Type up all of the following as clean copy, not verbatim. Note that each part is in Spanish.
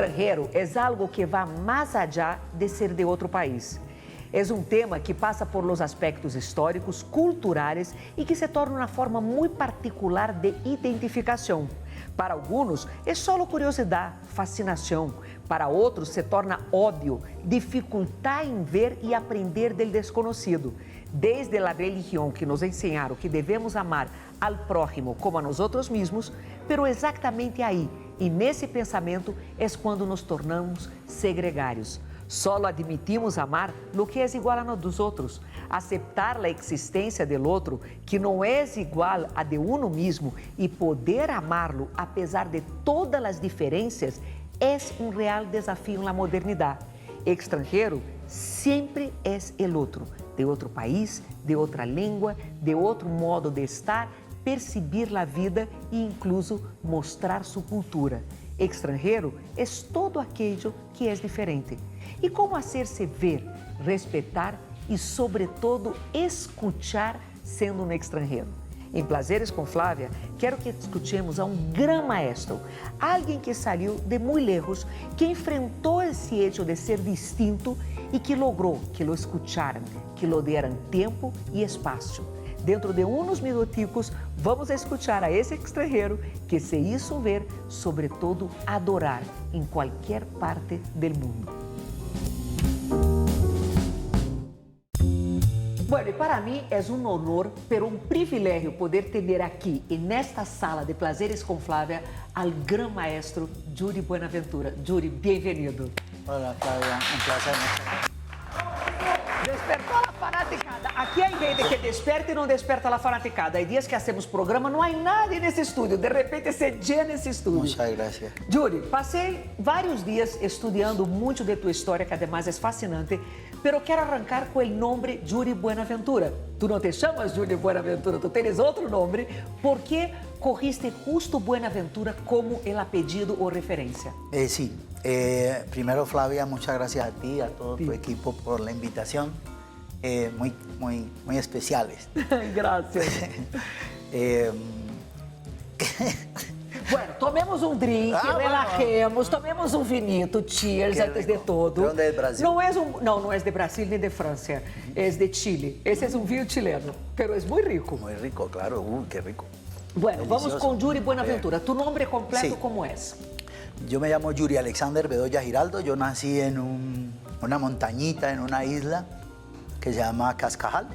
extranjero es algo que va más allá de ser de otro país. Es un tema que pasa por los aspectos históricos, culturales y que se torna una forma muy particular de identificación. Para algunos es solo curiosidad, fascinación. Para outros se torna ódio, dificultar em ver e aprender del desconhecido. Desde a religião que nos ensinaram que devemos amar al prójimo como a nós outros mesmos, pero exatamente aí, e nesse pensamento, é quando nos tornamos segregários. Solo admitimos amar lo que é igual a nós dos outros. Aceptar a existência del outro, que não é igual a de uno mesmo, e poder amá-lo apesar de todas as diferenças, é um real desafio na modernidade. Extranjero sempre é el outro, de outro país, de outra língua, de outro modo de estar, perceber a vida e incluso mostrar sua cultura. Extranjero é todo aquello que é diferente. E como fazer-se ver, respeitar e, sobretudo, escutar sendo um extranjero? Em Plazeres com Flávia, quero que escutemos a um gran maestro, alguém que saiu de muito lejos, que enfrentou esse hecho de ser distinto e que logrou que lo escutaram, que lo deram tempo e espaço. Dentro de uns minuticos, vamos escutar a esse extranjero que se hizo ver, sobretudo, adorar em qualquer parte do mundo. Bueno, e para mim é um honor, pero um privilégio poder ter aqui, e nesta sala de Plazeres com Flávia, al gran maestro Yuri Buenaventura. Yuri, bem-vindo. Hola, Flavia, un placer. Despertou a fanaticada. Aqui há gente que desperta e não desperta a fanaticada. Há dias que hacemos programa, não há nada nesse estúdio. De repente se llena esse estúdio. Muchas gracias. Yuri, passei vários dias estudando muito de tua história, que además é fascinante, pero quero arrancar com o nome Yuri Buenaventura. Tu não te chamas Yuri Buenaventura, tu tens outro nome. ¿Por que corriste justo Buenaventura como el apellido o referencia? Sí, primero Flavia, muchas gracias a ti y a todo tu equipo por la invitación. Muy especiales. Gracias. Bueno, tomemos um drink, relajemos, tomemos um vinito, cheers antes de todo. ¿De dónde es Brasil? Não é de Brasil nem de França, é de Chile. Esse é um vinho chileno, pero é muito rico. Muy rico, claro, qué rico. Bueno, Delicioso. vamos con Yuri Buenaventura. ¿Tu nombre completo Sí. cómo es? Yo me llamo Yuri Alexander Bedoya Giraldo. Yo nací en una montañita, en una isla que se llama Cascajal.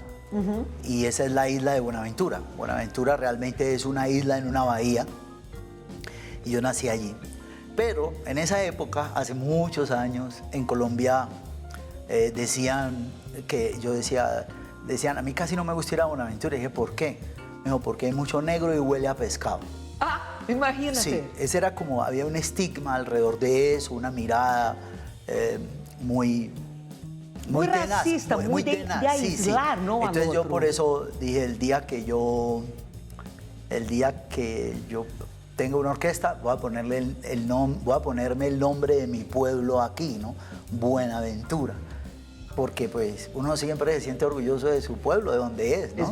Y esa es la isla de Buenaventura. Buenaventura realmente es una isla en una bahía. Y yo nací allí. Pero en esa época, hace muchos años, en Colombia decían, a mí casi no me gusta ir a Buenaventura. Y dije, ¿por qué? Me dijo, porque hay mucho negro y huele a pescado. Ah, imagínate. Sí, ese era como, había un estigma alrededor de eso, una mirada muy tenaz, racista, muy de aislar, sí. ¿no? Entonces al yo otro. por eso dije, el día que yo tenga una orquesta, voy a ponerme el nombre de mi pueblo aquí, ¿no? Buenaventura. Porque pues uno siempre se siente orgulloso de su pueblo, de donde es, ¿no?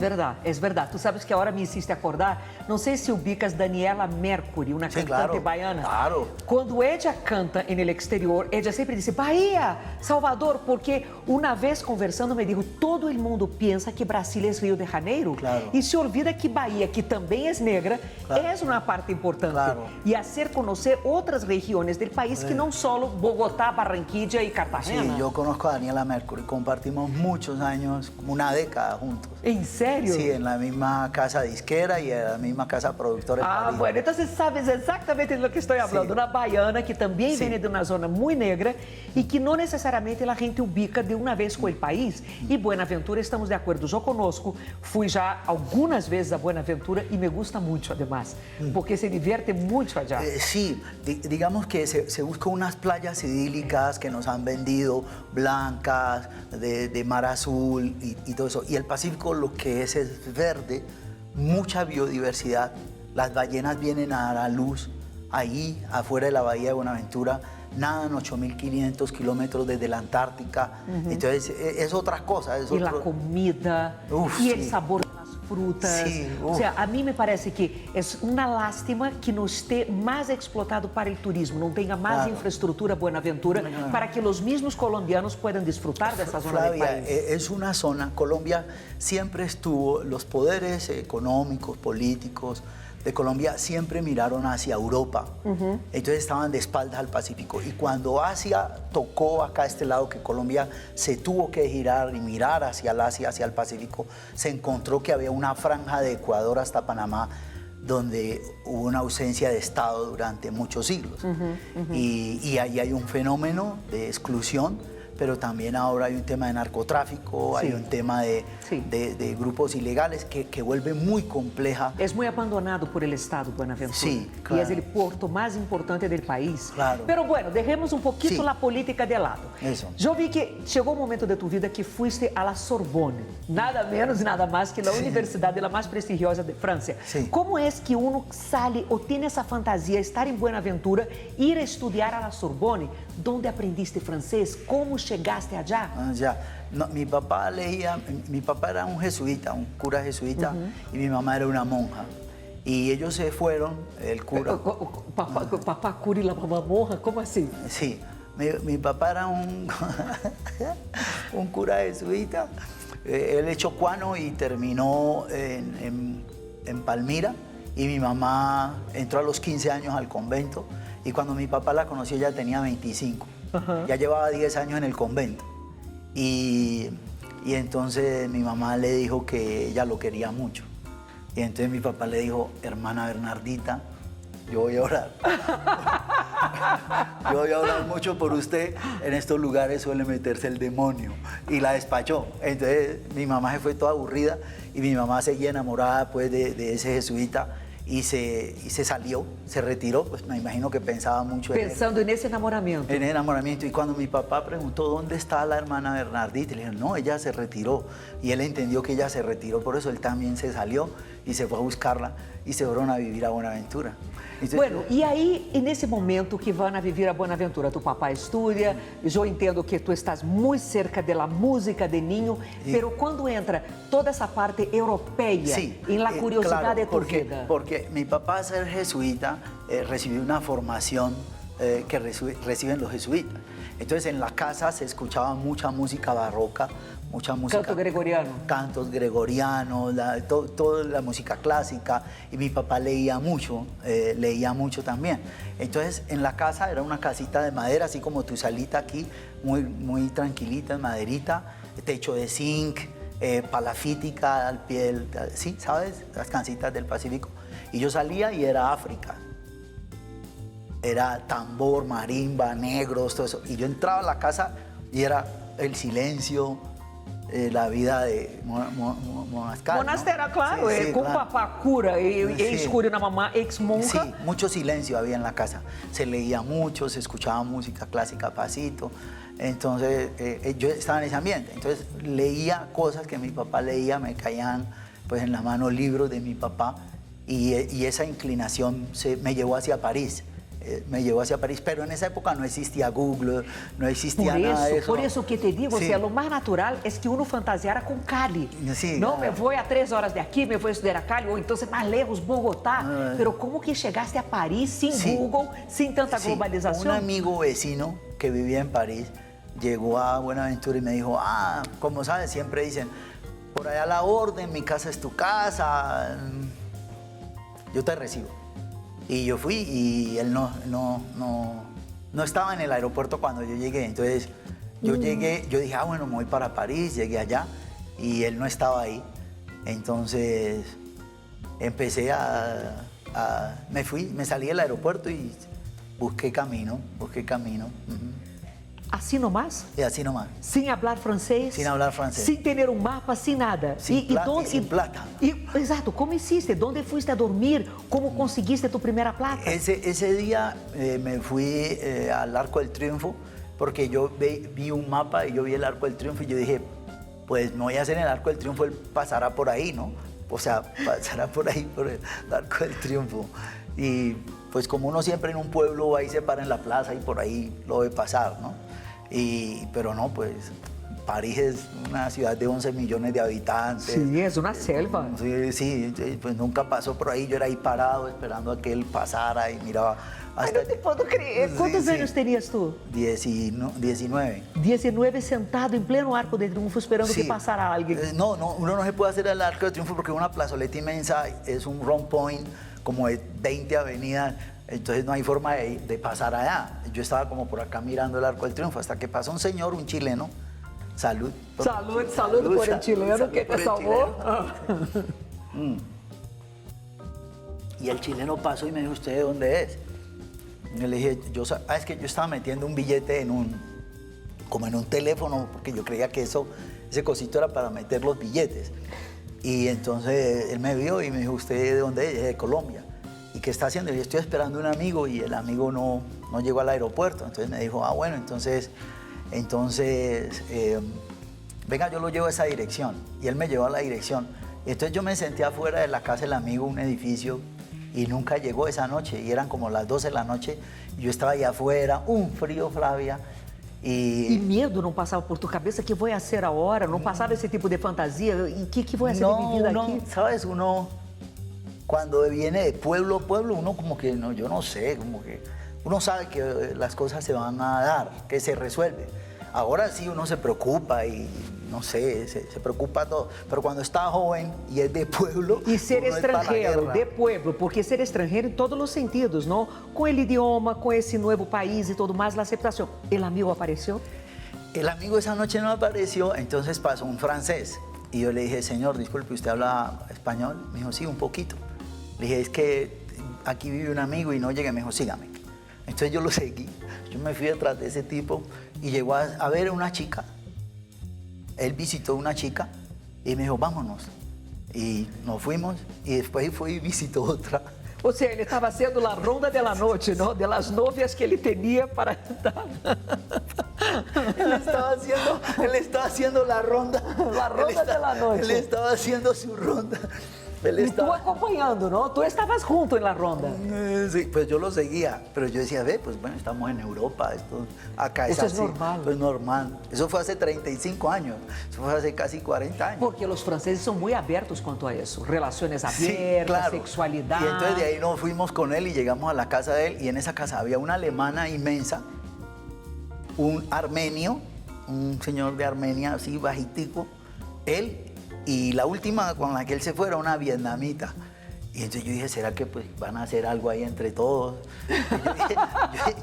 Es verdad. Tú sabes que ahora me hiciste acordar, no sé si ubicas Daniela Mercury, una Sí, cantante claro, baiana. claro. Cuando ella canta en el exterior, ella siempre dice, Bahía, Salvador, porque una vez conversando me dijo, todo el mundo piensa que Brasil es Río de Janeiro. Claro. Y se olvida que Bahía, que también es negra, Claro. es una parte importante. Claro. Y hacer conocer otras regiones del país que no solo Bogotá, Barranquilla y Sí, Cartagena. yo conozco a Daniela Mercury, compartimos muchos años, como una década juntos. ¿En serio? Sí, en la misma casa disquera y en la misma casa productora. en Ah, París. bueno, entonces sabes exactamente de lo que estoy hablando. Sí. Una baiana que también Sí. viene de una zona muy negra y que no necesariamente la gente ubica de una vez con el país. Y Buenaventura, estamos de acuerdo. Yo conozco, fui ya algunas veces a Buenaventura y me gusta mucho además, porque se divierte mucho allá. Sí, digamos que se busca unas playas idílicas que nos han vendido, blancas, de mar azul y todo eso. Y el Pacífico lo que es verde, mucha biodiversidad. Las ballenas vienen a dar a luz ahí, afuera de la bahía de Buenaventura, nadan 8.500 kilómetros desde la Antártica. Entonces es otra cosa. Y la comida, Uf, y el sí. sabor de las frutas. Sí, O sea, a mí me parece que es una lástima que no esté más explotado para el turismo, no tenga más Claro. infraestructura Buenaventura para que los mismos colombianos puedan disfrutar de esa zona del Flavia, país. es una zona, Colombia siempre estuvo, los poderes económicos, políticos de Colombia siempre miraron hacia Europa, entonces estaban de espaldas al Pacífico. Y cuando Asia tocó acá este lado, que Colombia se tuvo que girar y mirar hacia el Asia, hacia el Pacífico, se encontró que había una franja de Ecuador hasta Panamá donde hubo una ausencia de Estado durante muchos siglos. Y ahí hay un fenómeno de exclusión, pero también ahora hay un tema de narcotráfico, Sí. hay un tema de, Sí. de grupos ilegales que vuelve muy compleja. Es muy abandonado por el Estado, Buenaventura. Sí, Y claro. es el puerto más importante del país. Claro. Pero bueno, dejemos un poquito Sí. la política de lado. Eso. Yo vi que llegó un momento de tu vida que fuiste a la Sorbonne, nada menos y nada más que la universidad de la más prestigiosa de Francia. Sí. ¿Cómo es que uno sale o tiene esa fantasía, estar en Buenaventura, ir a estudiar a la Sorbonne? ¿Dónde aprendiste francés? ¿Cómo llegaste allá? Ah, ya. No, mi papá leía, mi papá era un jesuita, un cura jesuita, y mi mamá era una monja. Y ellos se fueron, el cura. Papá cura y la mamá monja, ¿cómo así? Sí, mi papá era un, un cura jesuita. Él es chocuano y terminó en Palmira. Y mi mamá entró a los 15 años al convento. Y cuando mi papá la conoció, ya tenía 25. Ya llevaba 10 años en el convento. Y entonces mi mamá le dijo que ella lo quería mucho. Y entonces mi papá le dijo, hermana Bernardita, yo voy a orar. Yo voy a orar mucho por usted. En estos lugares suele meterse el demonio. Y la despachó. Entonces mi mamá se fue toda aburrida y mi mamá seguía enamorada pues, de ese jesuita. Y se salió, se retiró, pues me imagino que pensaba mucho Pensando en ese enamoramiento. en el enamoramiento. Y cuando mi papá preguntó dónde está la hermana Bernardita, le dijeron, no, ella se retiró. Y él entendió que ella se retiró, por eso él también se salió y se fue a buscarla y se fueron a vivir a Buenaventura. Entonces, Bueno, e aí, nesse momento que vão a viver a Buenaventura, tu papá estuda, eu entendo que tu estás muito cerca da música de niño, pero quando entra toda essa parte europeia em la curiosidade claro, de tu vida. Porque mi papá, ser jesuita, recibió una formación que reciben los jesuitas. Entonces en la casa se escuchaba mucha música barroca, mucha música... Canto gregoriano. Cantos gregorianos, toda la música clásica. Y mi papá leía mucho también. Entonces en la casa era una casita de madera, así como tu salita aquí, muy, muy tranquilita, maderita, techo de zinc, palafítica al pie del... Sí, ¿sabes? Las casitas del Pacífico. Y yo salía y era África. Era tambor, marimba, negros, todo eso. Y yo entraba a la casa y era el silencio, la vida de monascal. Monastera, ¿no? claro, Sí, sí, com claro. papá cura e Sí. escura una mamá ex-monja. Sí, mucho silencio había en la casa. Se leía mucho, se escuchaba música clásica pasito. Entonces, yo estaba en ese ambiente. Entonces, leía cosas que mi papá leía, me caían pues, en la mano libros de mi papá. Y esa inclinación me llevó hacia París. Me llevó hacia París, pero en esa época no existía Google, no existía nada de eso. Por eso que te digo, Sí. o sea, lo más natural es que uno fantasiara con Cali. Sí, no, claro. me voy a 3 horas de aquí, me voy a estudiar a Cali, o entonces más lejos, Bogotá. Pero ¿cómo que llegaste a París sin Sí. Google, sin tanta Sí, globalización? un amigo vecino que vivía en París llegó a Buenaventura y me dijo, como sabes, siempre dicen, por allá la orden, mi casa es tu casa, yo te recibo. Y yo fui y él no estaba en el aeropuerto cuando yo llegué. Entonces yo llegué, yo dije, bueno, me voy para París, llegué allá y él no estaba ahí. Entonces empecé me salí del aeropuerto y busqué camino. Así nomás? Y así nomás. Sin hablar francés? Sin hablar francés. Sin tener un mapa, sin nada. Sin plata y sin plata. Exato, ¿cómo hiciste? ¿Dónde fuiste a dormir? ¿Cómo conseguiste tu primera plata? Ese día me fui al Arco del Triunfo porque yo vi un mapa y yo vi el Arco del Triunfo y yo dije, pues me voy a hacer en el Arco del Triunfo, él pasará por ahí, ¿no? O sea, pasará por ahí, por el Arco del Triunfo. Y pues como uno siempre en un pueblo ahí se para en la plaza y por ahí lo ve pasar, ¿no? Pero no, pues París es una ciudad de 11 millones de habitantes. Sí, es una selva. Sí, sí, pues nunca pasó por ahí. Yo era ahí parado esperando a que él pasara y miraba Ay, hasta... no te puedo creer. ¿Cuántos años tenías tú? 19. 19 sentado en pleno Arco de Triunfo esperando Sí. que pasara alguien. No, uno no se puede hacer el Arco de Triunfo porque es una plazoleta inmensa, es un round point como de 20 avenidas, entonces no hay forma de pasar allá. Yo estaba como por acá mirando el Arco del Triunfo hasta que pasó un señor, un chileno. Salud. Salud por el chileno que te salvó. Y el chileno pasó y me dijo, ¿usted de dónde es? Yo le dije, es que yo estaba metiendo un billete como en un teléfono, porque yo creía que ese cosito era para meter los billetes. Y entonces él me vio y me dijo, ¿usted de dónde es? De Colombia. ¿Y qué está haciendo? Y yo estoy esperando a un amigo y el amigo no llegó al aeropuerto. Entonces me dijo, bueno, entonces venga, yo lo llevo a esa dirección. Y él me llevó a la dirección. Entonces yo me senté afuera de la casa del amigo, un edificio, y nunca llegó esa noche. Y eran como las 12 de la noche. Y yo estaba allá afuera, un frío, Flavia. E medo não passava por tua cabeça? Que vou fazer agora? Não passava esse tipo de fantasia? E que vou fazer de mi vida aqui? ¿Sabes? Uno, cuando viene de pueblo a pueblo, uno como que, no, yo no sé, como que uno sabe que las cosas se van a dar, que se resuelve. Ahora sí uno se preocupa y, no sé, se preocupa todo. Pero cuando está joven y es de pueblo... E ser uno es para la estrangeiro, guerra. de pueblo, porque ser estrangeiro em todos os sentidos, não? Com o idioma, com esse novo país e tudo mais, a aceitação. El amigo apareceu? El amigo esa noche no apareció, entonces pasó un francés. Y yo le dije, señor, disculpe, ¿usted habla español? Me dijo, sí, un poquito. Le dije, es que aquí vive un amigo y no llegué. Me dijo, sígame. Entonces yo lo seguí. Yo me fui detrás de ese tipo y llegó a ver a una chica. Él visitó a una chica y me dijo, vámonos. Y nos fuimos y después fue y visitó otra. Ou seja, ele estava sendo a ronda de la noite, não? De las novias que ele tinha para dar. Él estaba haciendo la ronda. La ronda de la noche. Él estaba haciendo su ronda. Él E tu acompanhando, não? Tu estavas junto en la ronda. Sí, pues yo lo seguía, pero yo decía, pues bueno, estamos en Europa, acá es Esto es así. normal. Pues normal. Eso fue hace 35 años, eso fue hace casi 40 años. Porque os franceses são muito abertos quanto a isso. Relações Sí, abertas, claro. sexualidade. Y entonces de ahí nos fuimos con él y llegamos a la casa de él y en esa casa había una alemana inmensa, un armenio, un señor de Armenia así bajitico, él y la última con la que él se fue era una vietnamita. Y entonces yo dije, ¿será que pues van a hacer algo ahí entre todos?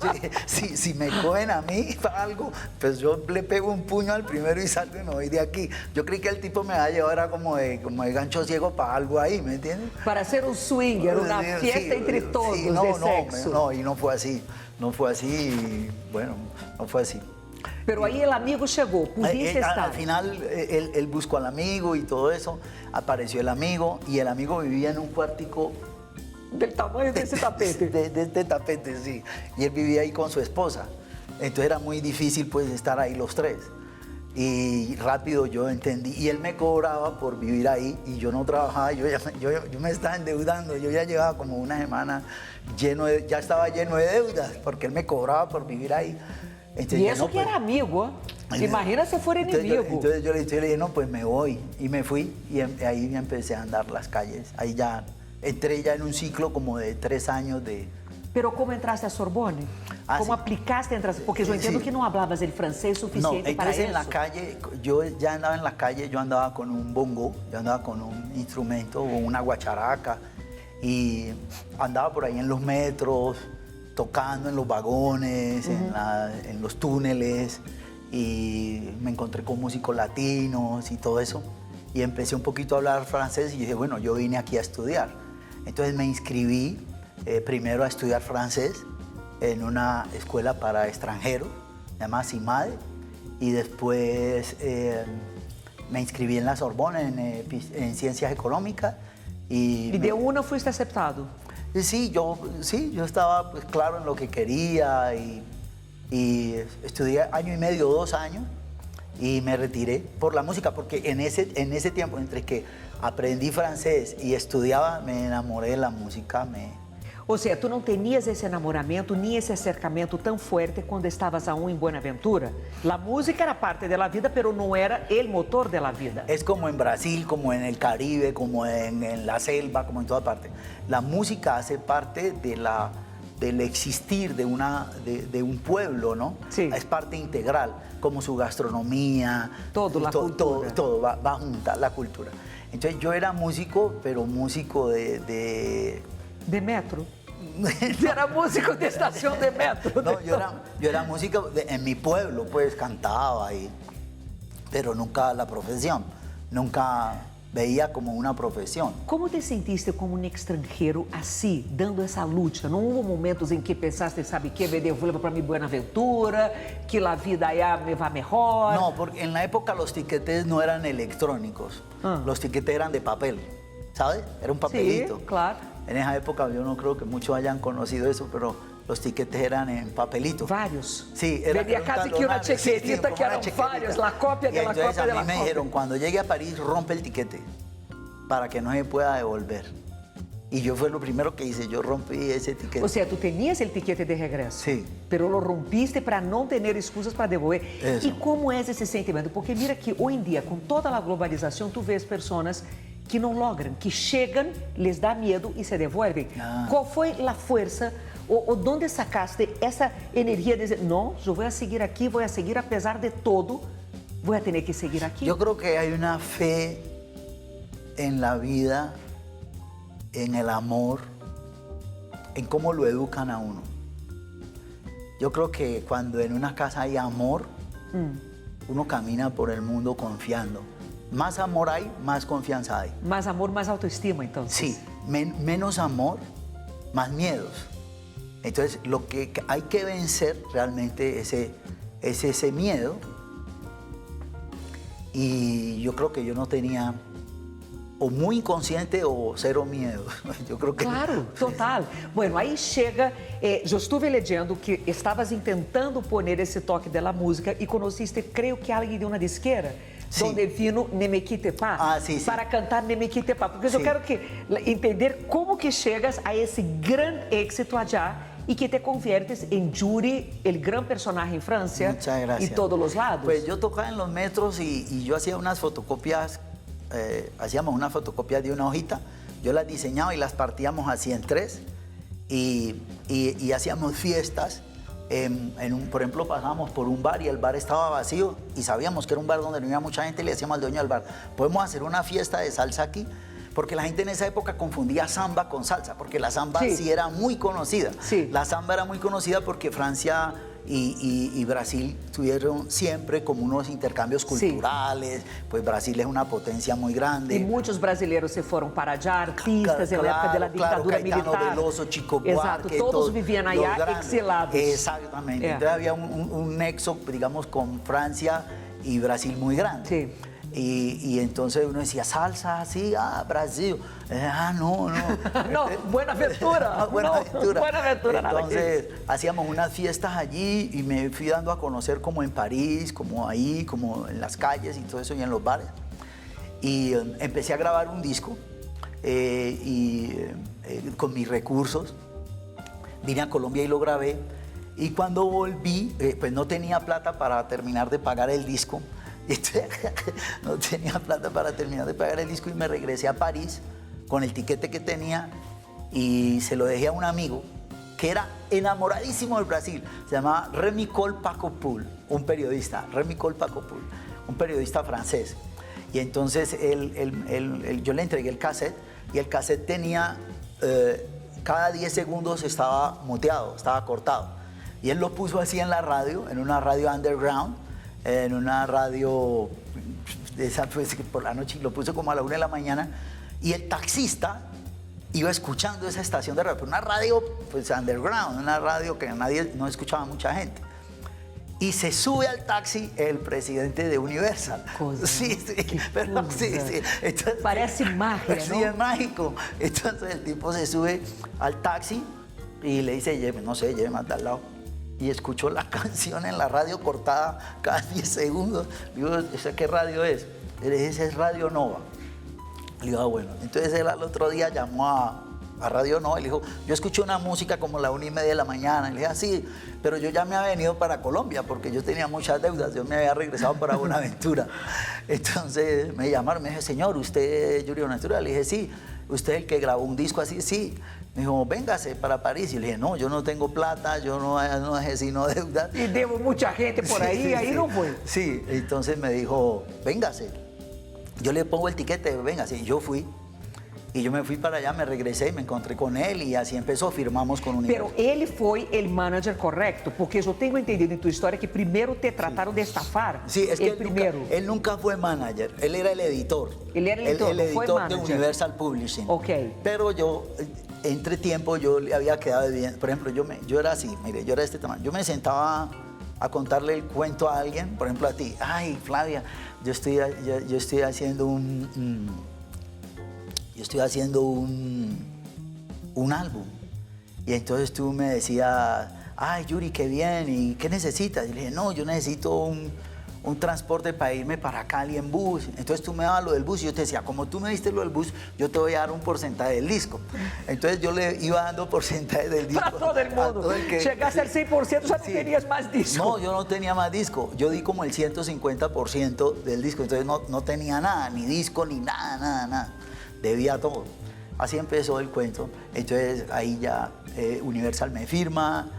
Yo dije, si me cogen a mí para algo, pues yo le pego un puño al primero y salgo y me voy de aquí. Yo creí que el tipo me va a llevar a como de gancho ciego para algo ahí, ¿me entiendes? Para ser um swinger, uma fiesta entre todos sí, no, de no, sexo. no, y no fue así, y bueno, no fue así. Pero aí o amigo chegou, pudiste estar. Al final él buscó al amigo y todo eso, apareció el amigo y el amigo vivía en un cuartico Del tamanho desse tapete. de este tapete, sí, y él vivía ahí con su esposa, entonces era muy difícil pues estar ahí los tres. Y rápido yo entendí, y él me cobraba por vivir ahí y yo no trabajaba, yo me estaba endeudando, yo ya llevaba como una semana ya estaba lleno de deudas porque él me cobraba por vivir ahí. Entonces, E isso no, que pues, era amigo, imagina se for inimigo. Entonces yo le dije, no, pues me voy. Y me fui y ahí me empecé a andar las calles. Ahí ya entré ya en un ciclo como de 3 años de... Pero como entraste a Sorbonne? Ah, como sí. aplicaste, entraste? Porque eu entendo Sí. que não hablavas el francés No, suficiente para entonces isso. en la calle, yo ya andaba en la calle, yo andaba con un bongo, yo andaba con un instrumento o una guacharaca y andaba por ahí en los metros, tocando en los vagones, en los túneles y me encontré con músicos latinos y todo eso y empecé un poquito a hablar francés y dije, bueno, yo vine aquí a estudiar. Entonces me inscribí primero a estudiar francés en una escuela para extranjeros, se llama CIMADE, y después me inscribí en la Sorbonne en Ciencias Económicas. E de una fuiste aceptado. Sí, yo estaba pues, claro en lo que quería y estudié 1 año y medio, 2 años y me retiré por la música porque en ese tiempo entre que aprendí francés y estudiaba me enamoré de la música. Ou seja, tu não tenias esse enamoramento nem esse acercamento tão forte quando estavas aún em Buenaventura. A música era parte da vida, pero não era o motor da vida. Es como en Brasil, como en el Caribe, como en la selva, como en toda parte. La música hace parte del existir de un pueblo, ¿no? Sí. Es parte integral, como su gastronomía. Todo, la cultura. Todo va junta, la cultura. Entonces yo era músico, pero músico De metro. Era músico de estación de metro. No, yo era músico en mi pueblo, pues cantaba, pero nunca la profesión, nunca veía como una profesión. Como te sentiste como extranjero assim, dando essa luta? Não houve momentos em que pensaste, sabe que me devuelvo para mi Buenaventura, que a vida allá me va mejor? No, porque en la época los tiquetes no eran electrónicos, los tiquetes eran de papel, ¿sabes? Era un papelito. Sí, claro. En esa época yo no creo que muchos hayan conocido eso, pero los tiquetes eran en papelito. Vários. Sí, era Venía casi que una chequerita que eran varios, la copia de la copia de la entonces a mí me copia. dijeron, cuando llegue a París, rompe el tiquete para que no se pueda devolver. Y yo fue lo primero que hice, yo rompí ese tiquete. O sea, tú tenías el tiquete de regreso. Sí. Pero lo rompiste para não ter excusas para devolver. Eso. E como é esse sentimento? Porque mira que hoje em dia, com toda a globalização, tu vês pessoas que não logram, que chegam, les dá medo e se devolvem. Ah. Qual foi a força ou de onde sacaste essa energia de dizer, não, eu vou seguir aqui, vou seguir apesar de todo, vou ter que seguir aqui? Yo creo que hay una fe en la vida, en el amor, en cómo lo educan a uno. Yo creo que cuando en una casa hay amor, uno camina por el mundo confiando. Más amor hay, más confianza hay. Mais amor, mais autoestima, então. Sí, menos amor, más miedos. Entonces, lo que hay que vencer realmente es ese miedo. Y yo creo que yo no tenía o muy inconsciente o cero miedo. Eu creo que... Claro, total. Bueno, aí chega, eu estive lendo que estavas tentando poner esse toque da música e conheciste, creio que alguém de uma disquera, Sim. onde vino Nemequitepa, Ah, sim, sim. para cantar Nemequitepa, porque eu Sim. quero entender como que chegas a esse grande êxito allá e que te conviertes em Yuri, el gran personaje en Francia, Muchas gracias. y todos los lados. Pues yo tocaba en los metros y yo hacía unas fotocopias, hacíamos una fotocopia de una hojita, yo las diseñaba y las partíamos así en tres y hacíamos fiestas. Por ejemplo, pasábamos por un bar y el bar estaba vacío y sabíamos que era un bar donde no había mucha gente y le decíamos al dueño del bar, ¿podemos hacer una fiesta de salsa aquí? Porque la gente en esa época confundía samba con salsa, porque la samba sí era muy conocida. Sí. La samba era muy conocida porque Francia y Brasil tuvieron siempre como unos intercambios culturales, pues Brasil es una potencia muy grande. E muitos brasileiros se foram para allá, artistas, na época da ditadura Caetano militar. Veloso, Chico Exato, Buarque, todos viviam allá exilados. Exactamente, entonces había un nexo, digamos, con Francia y Brasil muy grande. Sí. Y entonces uno decía, salsa, sí, Brasil. No. No, Buenaventura. Buenaventura. No, Buenaventura, nada que Entonces hacíamos unas fiestas allí y me fui dando a conocer como en París, como ahí, como en las calles y todo eso y en los bares. Y empecé a grabar un disco con mis recursos. Vine a Colombia y lo grabé. Y cuando volví, pues no tenía plata para terminar de pagar el disco. No tenía plata para terminar de pagar el disco y me regresé a París con el tiquete que tenía y se lo dejé a un amigo que era enamoradísimo del Brasil. Se llamaba Remy Cole Paco Poul, un periodista, Remy Cole Paco Poul, un periodista francés. Y entonces yo le entregué el cassette y el cassette tenía, cada 10 segundos estaba muteado, estaba cortado. Y él lo puso así en la radio, en una radio underground, en una radio de esa, pues, por la noche, lo puso como a la 1 de la mañana, y el taxista iba escuchando esa estación de radio, una radio pues underground, una radio que no escuchaba mucha gente. Y se sube al taxi el presidente de Universal. Cosa, sí, pero sí. Entonces, parece magia, ¿no? Sí, es mágico. Entonces el tipo se sube al taxi y le dice, lléveme hasta al lado. Y escuchó la canción en la radio cortada cada 10 segundos. Le digo, ¿esa qué radio es? Le dije, esa es Radio Nova. Le digo, bueno. Entonces él al otro día llamó a radio no. Él dijo, yo escuché una música como la 1:30 de la mañana. Y le dije, sí, pero yo ya me había venido para Colombia porque yo tenía muchas deudas, yo me había regresado para Buenaventura. Entonces me llamaron, me dijo, señor, ¿usted es Yuri Buenaventura? Le dije, sí. ¿Usted es el que grabó un disco así? Sí. Me dijo, véngase para París. Y le dije, no, yo no tengo plata, yo no dejé sino deudas. Y debo mucha gente por ahí, ahí no fue. Sí, entonces me dijo, véngase. Yo le pongo el tiquete, véngase. Y yo fui. Y yo me fui para allá, me regresé, me encontré con él y así empezó, firmamos con Universal. Pero ele foi o manager correcto, porque eu tenho entendido em tua história que primeiro te trataram de estafar. Sí, es que él él nunca fue manager, él era el editor. Él era el editor, el no fue editor de manager. Universal Publishing. Ok. Pero yo, entre tiempo, yo le había quedado bien. Por ejemplo, yo era así, mire, yo era de este tamaño. Yo me sentaba a contarle el cuento a alguien, por ejemplo a ti. Ay, Flavia, yo estoy haciendo un álbum. Y entonces tú me decías, ay, Yuri, qué bien, ¿y qué necesitas? Y le dije, no, yo necesito un transporte para irme para Cali en bus. Entonces tú me dabas lo del bus y yo te decía, como tú me diste lo del bus, yo te voy a dar un porcentaje del disco. Entonces yo le iba dando porcentaje del disco. Para todo el mundo. Llegaste al 100%, ya no tenías más disco. No, yo no tenía más disco. Yo di como el 150% del disco. Entonces no tenía nada, ni disco, ni nada. Debía todo. Así empezó el cuento. Entonces ahí ya Universal me firma,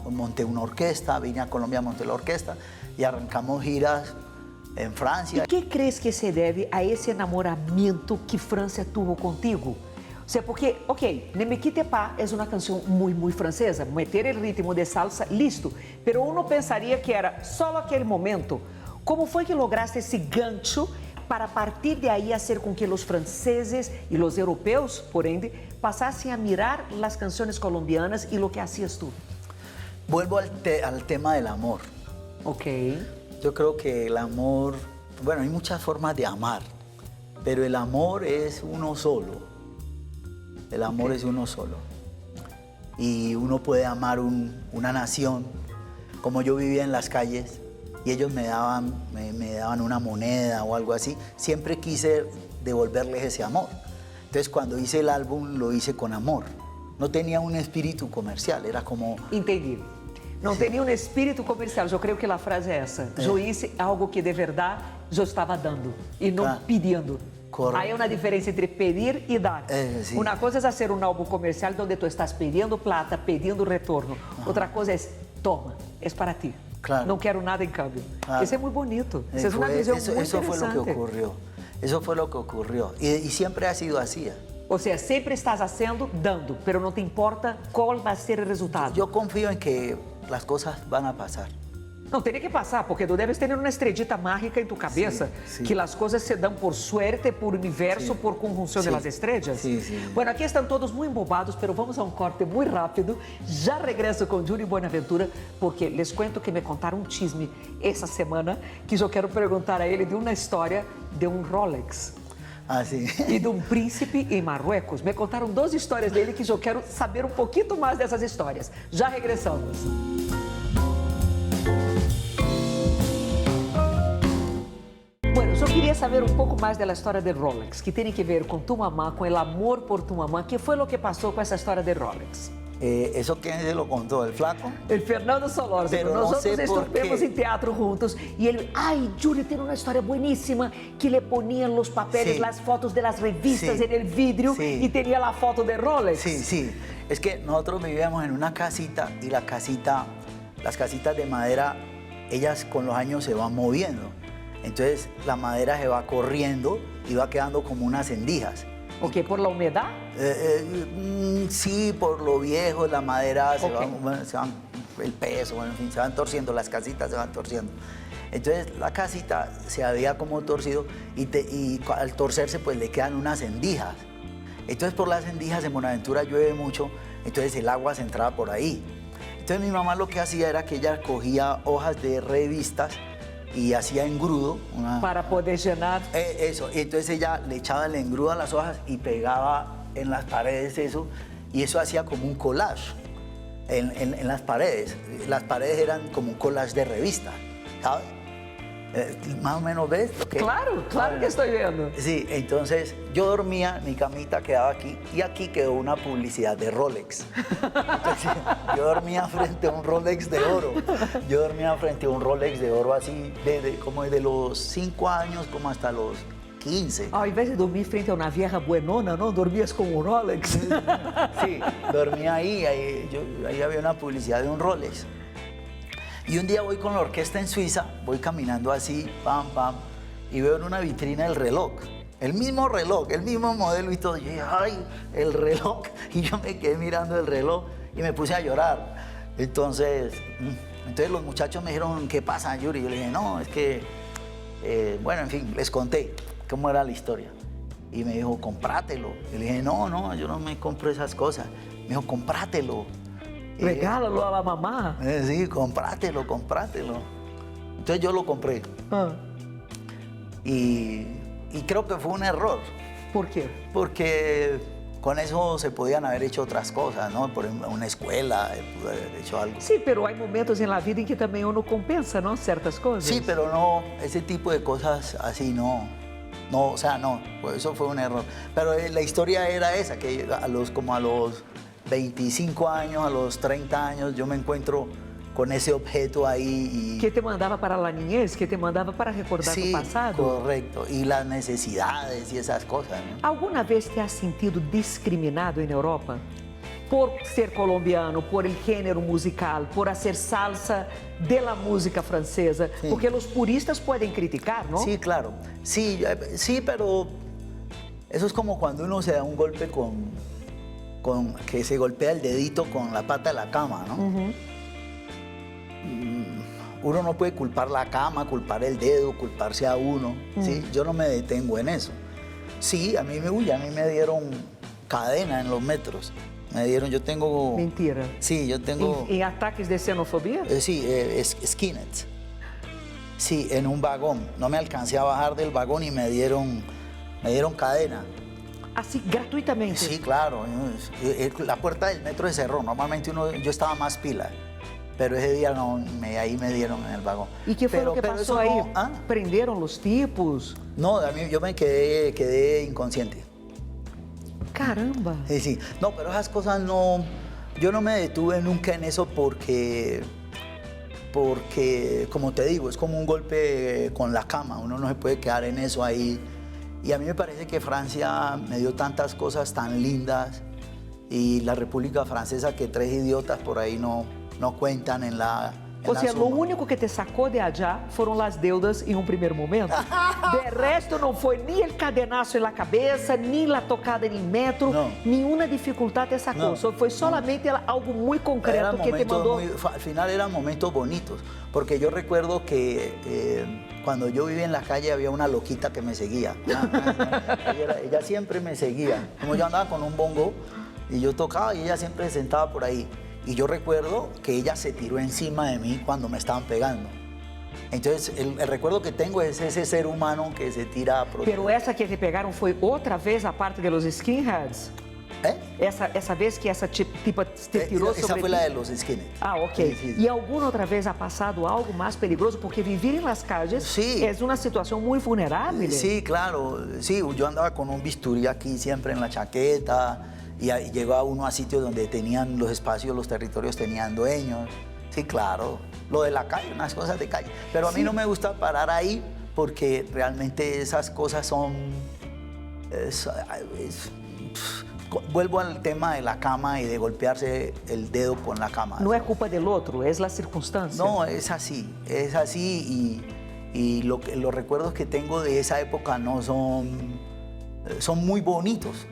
monté una orquesta, vine a Colombia, monté la orquesta y arrancamos giras en Francia. ¿Y qué crees que se debe a ese enamoramiento que Francia tuvo contigo? O sea, porque, ok, Ne me quitte pas es una canción muy, muy francesa, meter el ritmo de salsa, listo, pero uno pensaría que era solo aquel momento. ¿Cómo fue que lograste ese gancho para partir de ahí hacer con que los franceses y los europeos, por ende, pasasen a mirar las canciones colombianas y lo que hacías tú? Vuelvo al tema del amor. Ok. Yo creo que el amor, bueno, hay muchas formas de amar, pero el amor es uno solo. El amor es uno solo. Y uno puede amar una nación, como yo vivía en las calles, y ellos me daban una moneda o algo así. Siempre quise devolverles ese amor. Entonces, cuando hice el álbum, lo hice con amor. No tenía un espíritu comercial, era como... Entendi. Não tinha um espírito comercial. Eu creio que a frase é essa. Eu hice algo que de verdade eu estava dando e não pedindo. Correcto. Aí é uma diferença entre pedir e dar. Sí. Uma coisa é fazer um álbum comercial onde tu estás pedindo plata, pedindo retorno. Outra coisa é, toma, é para ti. Claro. Não quero nada em cambio. Claro. Isso é muito bonito. Isso é uma visão muito Eso fue interessante. lo que ocurrió. Eso fue lo que ocurrió. Y siempre ha sido así. Ou seja, sempre estás fazendo, dando, pero não te importa qual vai ser o resultado. Yo confío en que las cosas van a pasar. Não, teria que passar, porque tu deves ter uma estrellita mágica em tu cabeça, sí. que as coisas se dão por suerte, por universo, Sí. por conjunção Sí. de las estrellas. Sí, sí. Bueno, aqui estão todos muito embobados, pero vamos a um corte muito rápido. Já regresso com Yuri Buenaventura, porque les cuento que me contaram um chisme essa semana, que eu quero perguntar a ele de uma história de um Rolex. Ah, sí. E de um príncipe em Marruecos. Me contaram 2 histórias dele que eu quero saber um pouquinho mais dessas histórias. Já regressamos. Bueno, eu queria saber um pouco mais da história de Rolex, que tem que ver com tu mamá, com o amor por tu mamá. Que foi o que passou com essa história de Rolex? ¿Eso quién se lo contó? ¿El flaco? El Fernando Solórzano. Pero no Nós sé por estuvimos qué. em teatro juntos e ele, ai, Yuri, tem uma história bueníssima que le ponían los papeles, Sí. las fotos de las revistas Sí. en el vidrio Sí. y tenía la foto de Rolex. Sí, sí. Es que nosotros vivíamos en una casita y las casitas de madera, ellas con los años se van moviendo. Entonces la madera se va corriendo y va quedando como unas endijas. ¿O qué? ¿Por la humedad? Sí, por lo viejo, la madera Ok. se van, el peso, bueno, en fin, se van torciendo, las casitas se van torciendo. Entonces la casita se había como torcido y al torcerse pues le quedan unas endijas. Entonces por las endijas en Buenaventura llueve mucho, entonces el agua se entraba por ahí. Entonces mi mamá lo que hacía era que ella cogía hojas de revistas y hacía engrudo. Para poder llenar. Eso, y entonces ella le echaba el engrudo a las hojas y pegaba en las paredes eso, y eso hacía como un collage en las paredes. Las paredes eran como un collage de revista, ¿sabes? Más o menos ves lo que... Claro, claro que estoy viendo. Sí, entonces yo dormía, mi camita quedaba aquí y aquí quedó una publicidad de Rolex. Entonces, yo dormía frente a un Rolex de oro. Yo dormía frente a un Rolex de oro así, como de los 5 años como hasta los 15. Ao invés de dormir frente a una vieja buenona, ¿no? Dormías con un Rolex. Sí, dormía ahí había una publicidad de un Rolex. Y un día voy con la orquesta en Suiza, voy caminando así, pam, pam, y veo en una vitrina el reloj, el mismo modelo y todo. Y yo dije, ay, el reloj. Y yo me quedé mirando el reloj y me puse a llorar. Entonces los muchachos me dijeron, ¿qué pasa, Yuri? Yo le dije, no, es que, bueno, en fin, les conté cómo era la historia. Y me dijo, comprátelo. Y le dije, no, yo no me compro esas cosas. Me dijo, comprátelo. Regálalo a la mamá. Sí, comprátelo. Entonces yo lo compré. Ah, Y creo que fue un error, por quê? porque con eso se podían haber hecho otras cosas, ¿no? Por ejemplo, una escuela, pudo haber hecho algo. Sim, pero há momentos na vida em que também uno compensa, não? Certas coisas. Sí, pero no, ese tipo de cosas así no, o sea, no, pues eso fue un error. Pero la historia era esa, que como a los 25 años, a los 30 años, yo me encuentro con ese objeto ahí. Que te mandava para a niñez, que te mandava para recordar Sí, tu passado. correcto, y las necesidades y esas cosas, ¿no? Alguma vez te has sentido discriminado na Europa? Por ser colombiano, por el género musical, por hacer salsa de la música francesa, Sí. porque os puristas podem criticar, não? Sí, claro. Sí, pero eso es como cuando uno se da un golpe que se golpea el dedito con la pata de la cama, ¿no? Uno no puede culpar la cama, culpar el dedo, culparse a uno, ¿sí? Yo no me detengo en eso. Sí, a mí me dieron cadena en los metros. Yo tengo... Mentira. Sí, yo tengo... Em ataques de xenofobia? Sí, skinheads. Sí, en un vagón. No me alcancé a bajar del vagón y me dieron cadena. Assim, gratuitamente? Sí, claro. La puerta del metro se cerró. Normalmente yo estaba más pila. Pero ese día no, ahí me dieron en el vagón. E que foi o que passou aí? No, ¿ah? Prenderam os tipos? No, yo me quedé inconsciente. Caramba! Sí. No, pero esas cosas no... Yo no me detuve nunca en eso porque, como te digo, es como un golpe con la cama. Uno no se puede quedar en eso ahí. Y a mí me parece que Francia me dio tantas cosas tan lindas y la República Francesa, que 3 idiotas por ahí no cuentan en la... Ou seja, o único que te sacou de allá foram as deudas em um primeiro momento. De resto, não foi nem o cadenaço na cabeça, nem a tocada em metro, nenhuma dificuldade te sacou. Foi solamente algo muito concreto que te mandou. Al final eran momentos bonitos, porque yo recuerdo que cuando yo vivía en la calle había una loquita que me seguía. Ella siempre me seguía. Como yo andaba con un bongo y yo tocaba y ella siempre se sentaba por ahí. Y yo recuerdo que ella se tiró encima de mí cuando me estaban pegando. Entonces, el recuerdo que tengo es ese ser humano que se tira a proteger. Pero essa que te pegaram foi outra vez a parte de los skinheads? Essa vez que essa tipa te tirou sobre Esa fue la de los skinheads. Ah, ok. Sí. E alguma outra vez ha passado algo mais perigoso? Porque vivir em las calles Sí. é uma situação muito vulnerável. Sí, claro. Sí, yo andaba con un bisturí aquí siempre en la chaqueta. Y llegaba uno a sitios donde tenían los espacios, los territorios tenían dueños. Sí, claro. Lo de la calle, unas cosas de calle. Pero a mí no me gusta parar ahí porque realmente esas cosas son... vuelvo al tema de la cama y de golpearse el dedo con la cama. Não é culpa del outro, é a circunstância. No, es así y los recuerdos que tengo de esa época no son muy bonitos.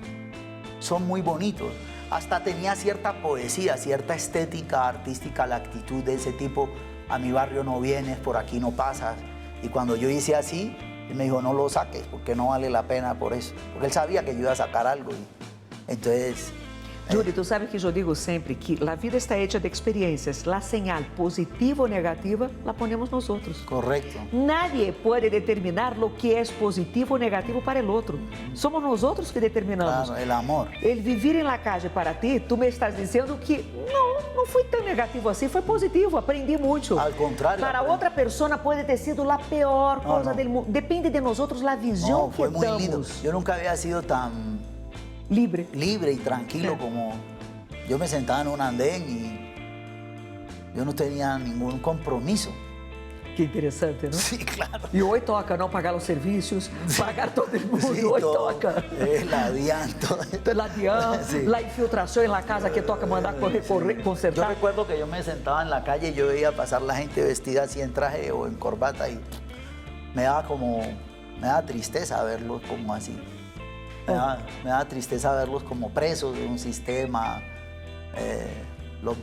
Son muy bonitos. Hasta tenía cierta poesía, cierta estética artística, la actitud de ese tipo. A mi barrio no vienes, por aquí no pasas. Y cuando yo hice así, él me dijo, no lo saques, porque no vale la pena por eso. Porque él sabía que yo iba a sacar algo. Entonces... Yuri, tú sabes que yo digo siempre que la vida está hecha de experiencias. La señal positiva o negativa la ponemos nosotros. Correcto. Nadie puede determinar lo que es positivo o negativo para el otro. Somos nosotros que determinamos. Claro, el amor. El vivir en la calle para ti, tú me estás diciendo que no fue tan negativo así, fue positivo, aprendí mucho. Al contrario. Para otra persona puede ter sido la peor cosa del mundo. Depende de nosotros la visión No, fue que muy damos. lindo. Yo nunca había sido tan Libre. libre y tranquilo Sí. como yo me sentaba en un andén y yo no tenía ningún compromiso. Que interessante, não? Sí, claro. E hoje toca não pagar os serviços, pagar todo mundo, Sí, hoje todo. toca. La DIAN, todo. La DIAN, Sí. la infiltração en la casa que toca mandar Yo consertar. recuerdo que yo me sentaba en la calle y yo veía pasar la gente vestida así en traje o en corbata y me daba tristeza verlos como así. Me daba tristeza verlos como presos de un sistema. Los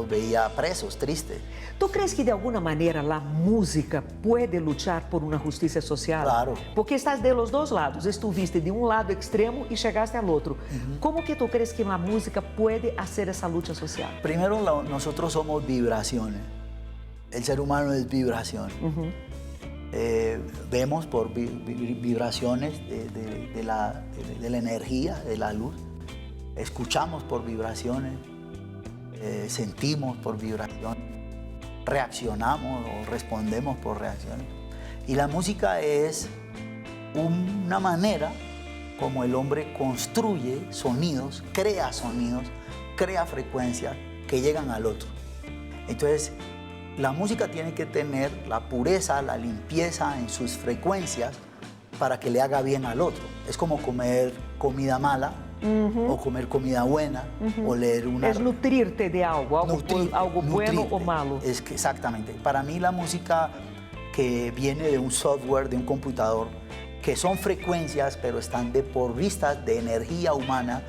veía presos, tristes. Tu crees que de alguma maneira a música pode lutar por uma justiça social? Claro. Porque estás de los dois lados, estuviste de um lado extremo e chegaste ao outro. Como que tu crees que a música pode fazer essa luta social? Primero, nosotros somos vibraciones. El ser humano es vibración. Vemos por vibraciones de la energía, de la luz. Escuchamos por vibraciones. Sentimos por vibraciones. Reaccionamos o respondemos por reacciones. Y la música es una manera como el hombre construye sonidos, crea frecuencias que llegan al otro. Entonces, la música tiene que tener la pureza, la limpieza en sus frecuencias para que le haga bien al otro. Es como comer comida mala o comer comida buena o leer una... Es nutrirte de algo, algo bueno o malo. Es que exactamente. Para mí la música que viene de un software, de un computador, que son frecuencias pero están desprovistas de energía humana,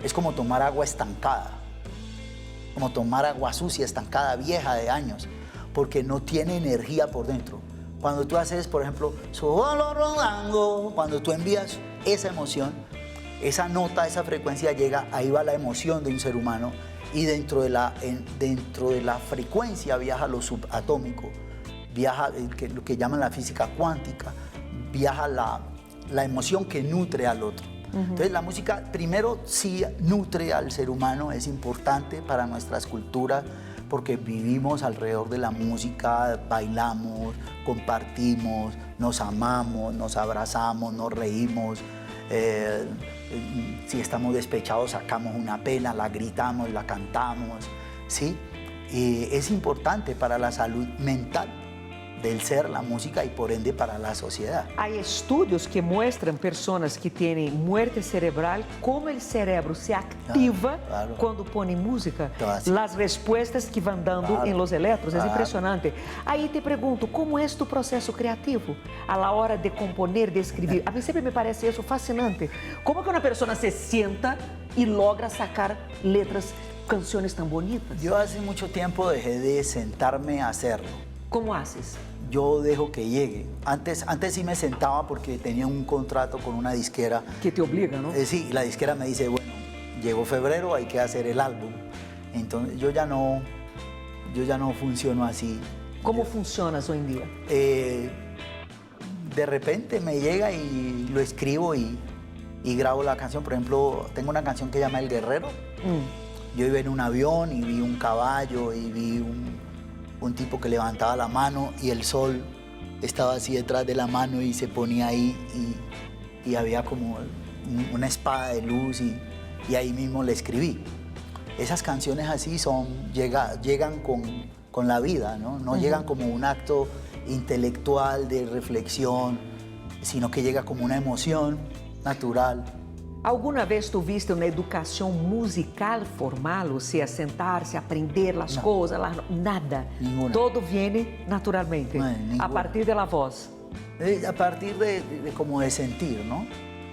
es como tomar agua estancada, como tomar agua sucia, estancada, vieja de años, porque no tiene energía por dentro. Cuando tú haces, por ejemplo, solo rodando, cuando tú envías esa emoción, esa nota, esa frecuencia llega, ahí va la emoción de un ser humano y dentro de la frecuencia viaja lo subatómico, viaja lo que llaman la física cuántica, viaja la emoción que nutre al otro. Entonces la música primero sí nutre al ser humano, es importante para nuestras culturas porque vivimos alrededor de la música, bailamos, compartimos, nos amamos, nos abrazamos, nos reímos. Si estamos despechados sacamos una pena, la gritamos, la cantamos, ¿sí? Es importante para la salud mental del ser, la música y por ende para la sociedad. Hay estudios que muestran personas que tienen muerte cerebral, cómo el cerebro se activa Claro. cuando ponen música. Claro. Las respuestas que van dando Claro. en los electros, es Claro. impresionante. Ahí te pregunto, ¿cómo es tu proceso creativo a la hora de componer, de escribir? A mí siempre me parece eso fascinante. ¿Cómo que una persona se sienta y logra sacar letras, canciones tan bonitas? Yo hace mucho tiempo dejé de sentarme a hacerlo. ¿Cómo haces? Yo dejo que llegue. Antes sí me sentaba porque tenía un contrato con una disquera. Que te obliga, ¿no? Sí, la disquera me dice, bueno, llegó febrero, hay que hacer el álbum. Entonces yo ya no funciono así. ¿Cómo funcionas hoy en día? De repente me llega y lo escribo y grabo la canción. Por ejemplo, tengo una canción que se llama El Guerrero. Yo iba en un avión y vi un caballo y vi un tipo que levantaba la mano y el sol estaba así detrás de la mano y se ponía ahí y había como una espada de luz y ahí mismo le escribí. Esas canciones así llegan con la vida, ¿no? No llegan como un acto intelectual de reflexión, sino que llega como una emoción natural. Alguma vez tu viste uma educação musical formal, ou seja, sentar-se, aprender as coisas, nada? Ninguna. Todo vem naturalmente, No, ninguna. a partir da voz. A partir de como de sentir, ¿no?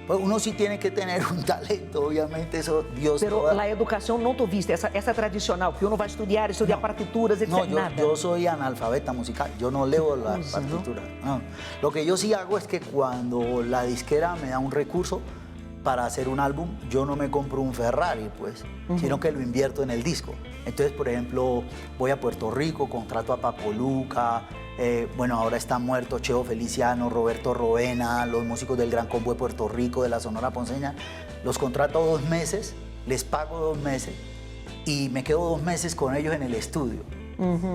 Pues uno sí tiene que tener un talento, obviamente, eso Dios... Pero a educação não tu viste, essa tradicional, que uno vai estudar partituras, etc. No, nada. yo soy analfabeta musical, yo no leo la partitura. No. Lo que yo sí hago es que cuando la disquera me da un recurso, para hacer un álbum, yo no me compro un Ferrari, pues, sino que lo invierto en el disco. Entonces, por ejemplo, voy a Puerto Rico, contrato a Papo Luca, bueno, ahora está muerto Cheo Feliciano, Roberto Roena, los músicos del Gran Combo de Puerto Rico, de la Sonora Ponceña. Los contrato 2 meses, les pago 2 meses y me quedo 2 meses con ellos en el estudio.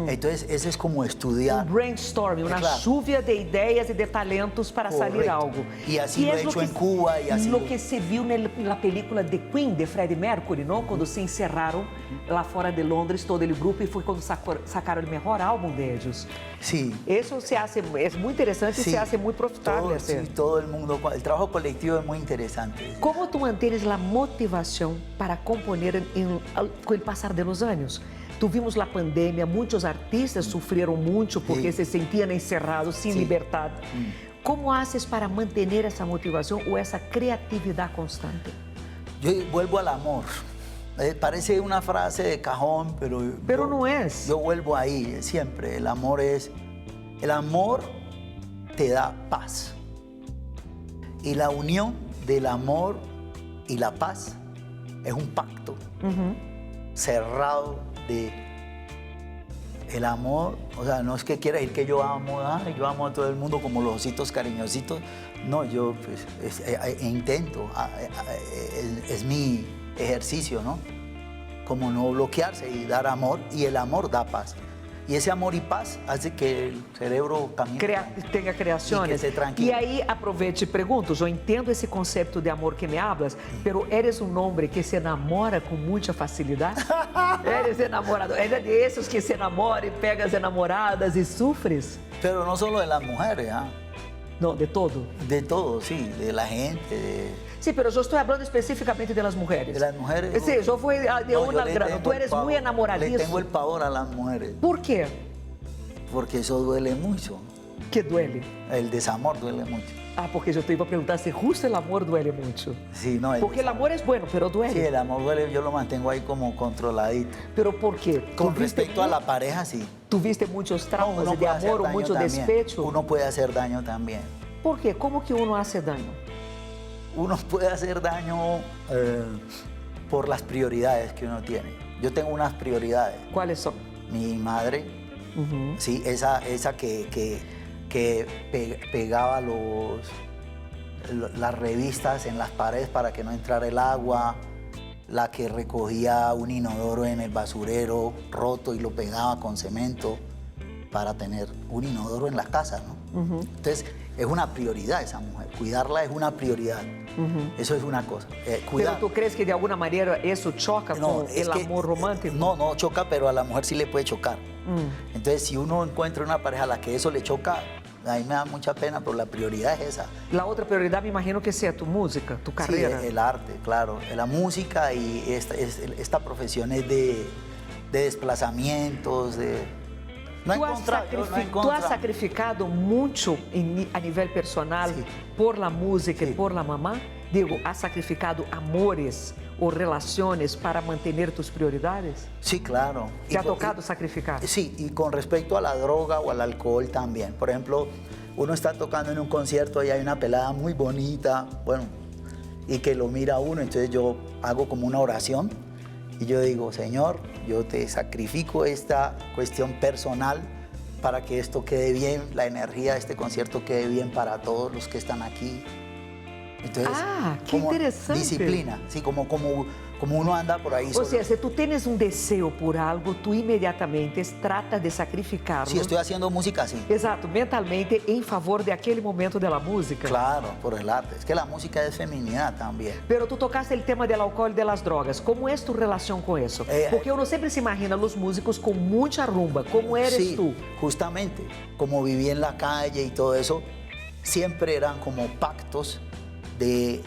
Entonces, ese es como estudiar. Un brainstorming, una claro. lluvia de ideas y de talentos para salir Correcto. algo. Y así lo he hecho en Cuba y así lo que se viu na película The Queen, de Freddie Mercury, não? Quando se encerraram lá fora de Londres, todo o grupo, e foi quando sacaram o melhor álbum deles. Sí. Eso se hace, es muy interesante Sí, y se hace muy profitable. sí, todo el mundo, el trabajo colectivo es muy interesante. ¿Cómo tú mantienes la motivación para componer con el pasar de los años? Tuvimos la pandemia, muitos artistas sofreram muito porque se sentiam encerrados, sem liberdade. Como haces para manter essa motivação ou essa criatividade constante? Yo vuelvo al amor. Parece una frase de cajón, pero yo, no es. Yo vuelvo ahí siempre. El amor te da paz. Y la unión del amor y la paz es un pacto cerrado de el amor. O sea, no es que quiera decir que yo amo a todo el mundo como los ositos cariñositos. No, yo pues, intento, es mi ejercicio, ¿no? Como no bloquearse y dar amor, y el amor da paz. Y ese amor y paz hace que el cerebro camine. Tenha criações. E que se tranquilo. E aí, aproveito e te pergunto, eu entendo esse conceito de amor que me hablas, pero eres um homem que se enamora com muita facilidade? Eres enamorado, eres de esses que se enamora e pega as enamoradas e sofres? Pero no solo de las mujeres, ¿ah? Não, de todo. De todo, sí, de la gente. Sí, pero yo estoy hablando específicamente de las mujeres. De las mujeres. Sí, yo fui de no, una al grano. Tú eres muy enamoradizo. Le tengo el pavor a las mujeres. ¿Por qué? Porque eso duele mucho. ¿Qué duele? El desamor duele mucho. Ah, porque yo te iba a preguntar si justo el amor duele mucho. Sí, no. Porque el amor es bueno, pero duele. Sí, el amor duele, yo lo mantengo ahí como controladito. ¿Pero por qué? Con respecto a la pareja, sí. ¿Tuviste muchos traumas Uno de amor o daño mucho también. despecho? Uno puede hacer daño también. ¿Por qué? ¿Cómo que uno hace daño? Uno puede hacer daño por las prioridades que uno tiene. Yo tengo unas prioridades. ¿Cuáles son? Mi madre, sí, esa que pegaba las revistas en las paredes para que no entrara el agua, la que recogía un inodoro en el basurero roto y lo pegaba con cemento para tener un inodoro en la casa, ¿no? Entonces, es una prioridad esa mujer. Cuidarla es una prioridad. Eso es una cosa. ¿Pero tú crees que de alguna manera eso choca con el amor romántico? No choca, pero a la mujer sí le puede chocar. Entonces, si uno encuentra una pareja a la que eso le choca, a mí me da mucha pena, pero la prioridad es esa. La otra prioridad me imagino que sea tu música, tu carrera. Sí, el arte, claro. La música y esta profesión es de desplazamientos, No tú has sacrificado mucho a nivel personal por la música y por la mamá? Digo, ¿has sacrificado amores o relaciones para mantener tus prioridades? Sí, claro. ¿Te ha tocado sacrificar? Sí, y con respecto a la droga o al alcohol también. Por ejemplo, uno está tocando en un concierto y hay una pelada muy bonita, bueno, y que lo mira a uno, entonces yo hago como una oración. Y yo digo, Señor, yo te sacrifico esta cuestión personal para que esto quede bien, la energía de este concierto quede bien para todos los que están aquí. Entonces, qué interesante. Disciplina, sí, como uno anda por ahí. O sea, si tú tienes un deseo por algo, tú inmediatamente tratas de sacrificarlo. Si estoy haciendo música, sí. Exacto, mentalmente en favor de aquel momento de la música. Claro, por el arte. Es que la música es feminidad también. Pero tú tocaste el tema del alcohol y de las drogas. ¿Cómo es tu relación con eso? Porque uno siempre se imagina a los músicos con mucha rumba. ¿Cómo eres tú? Justamente, como viví en la calle y todo eso, siempre eran como pactos de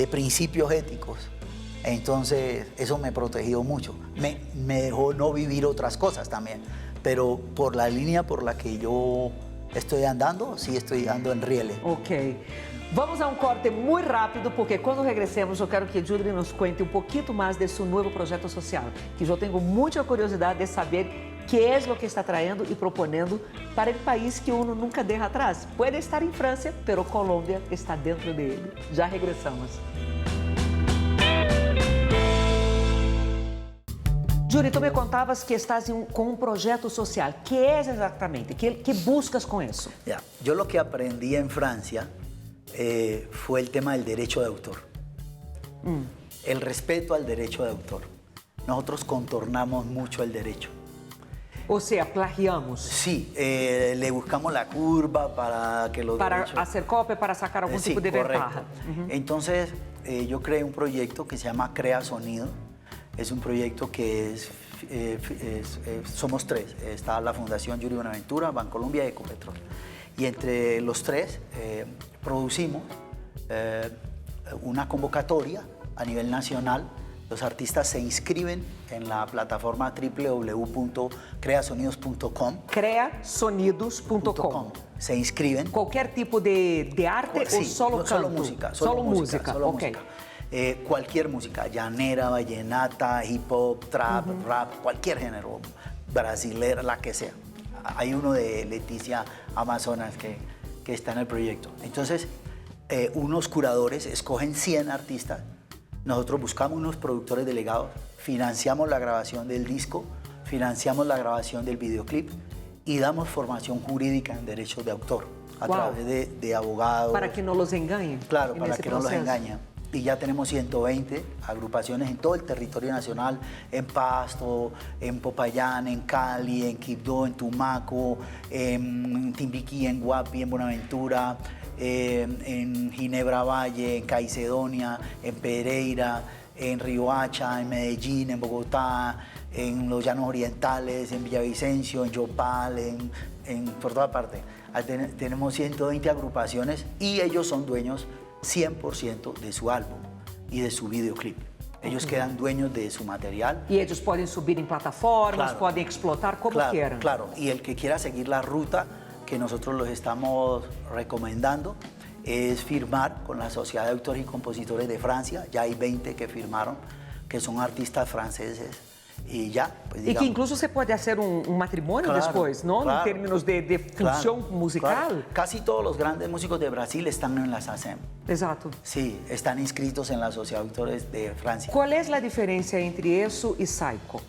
principios éticos. Entonces, eso me protegió mucho. Me dejó no vivir otras cosas también. Pero por la línea por la que yo estoy andando, sí estoy andando en rieles. Ok. Vamos a un corte muy rápido, porque cuando regresemos yo quiero que Judith nos cuente un poquito más de su nuevo proyecto social, que yo tengo mucha curiosidad de saber qué es lo que está trayendo y proponiendo para el país que uno nunca deja atrás. Puede estar en Francia, pero Colombia está dentro de él. Ya regresamos. Yuri, tú me contabas que estás con un proyecto social. ¿Qué es exactamente? ¿Qué buscas con eso? Ya, yo lo que aprendí en Francia fue el tema del derecho de autor. El respeto al derecho de autor. Nosotros contornamos mucho el derecho. O sea, plagiamos. Sí, le buscamos la curva para que los para derechos... hacer copia, para sacar algún tipo de ventaja. Entonces, yo creé un proyecto que se llama Crea Sonido. Es un proyecto que somos tres. Está la Fundación Yuri Buenaventura, Bancolombia y Ecopetrol. Y entre los tres producimos una convocatoria a nivel nacional. Los artistas se inscriben en la plataforma www.creasonidos.com. Creasonidos.com. Se inscriben. ¿Cualquier tipo de arte Sí, o solo canto? Solo música. Solo música. Música. Cualquier música, llanera, vallenata, hip hop, trap, rap, cualquier género, brasilera, la que sea. Hay uno de Leticia Amazonas que está en el proyecto. Entonces, unos curadores escogen 100 artistas. Nosotros buscamos unos productores delegados, financiamos la grabación del disco, financiamos la grabación del videoclip y damos formación jurídica en derechos de autor a través de abogados. Para que no los engañen. Claro, para que no los engañen. Y ya tenemos 120 agrupaciones en todo el territorio nacional, en Pasto, en Popayán, en Cali, en Quibdó, en Tumaco, en Timbiquí, en Guapi, en Buenaventura, en Ginebra Valle, en Caicedonia, en Pereira, en Riohacha, en Medellín, en Bogotá, en los Llanos Orientales, en Villavicencio, en Yopal, por toda parte. Tenemos 120 agrupaciones y ellos son dueños 100% de su álbum y de su videoclip. Ellos quedan dueños de su material. Y ellos pueden subir en plataformas, Claro. pueden explotar como quieran. Claro, y el que quiera seguir la ruta que nosotros los estamos recomendando es firmar con la Sociedad de Autores y Compositores de Francia. Ya hay 20 que firmaron, que son artistas franceses. Y ya, pues digamos, y que incluso se puede hacer un matrimonio después, ¿no? Claro, en términos de función musical. Claro. Casi todos los grandes músicos de Brasil están en la SACEM. Exacto. Sí, están inscritos en la Sociedad de Autores de Francia. ¿Cuál es la diferencia entre eso y Saico?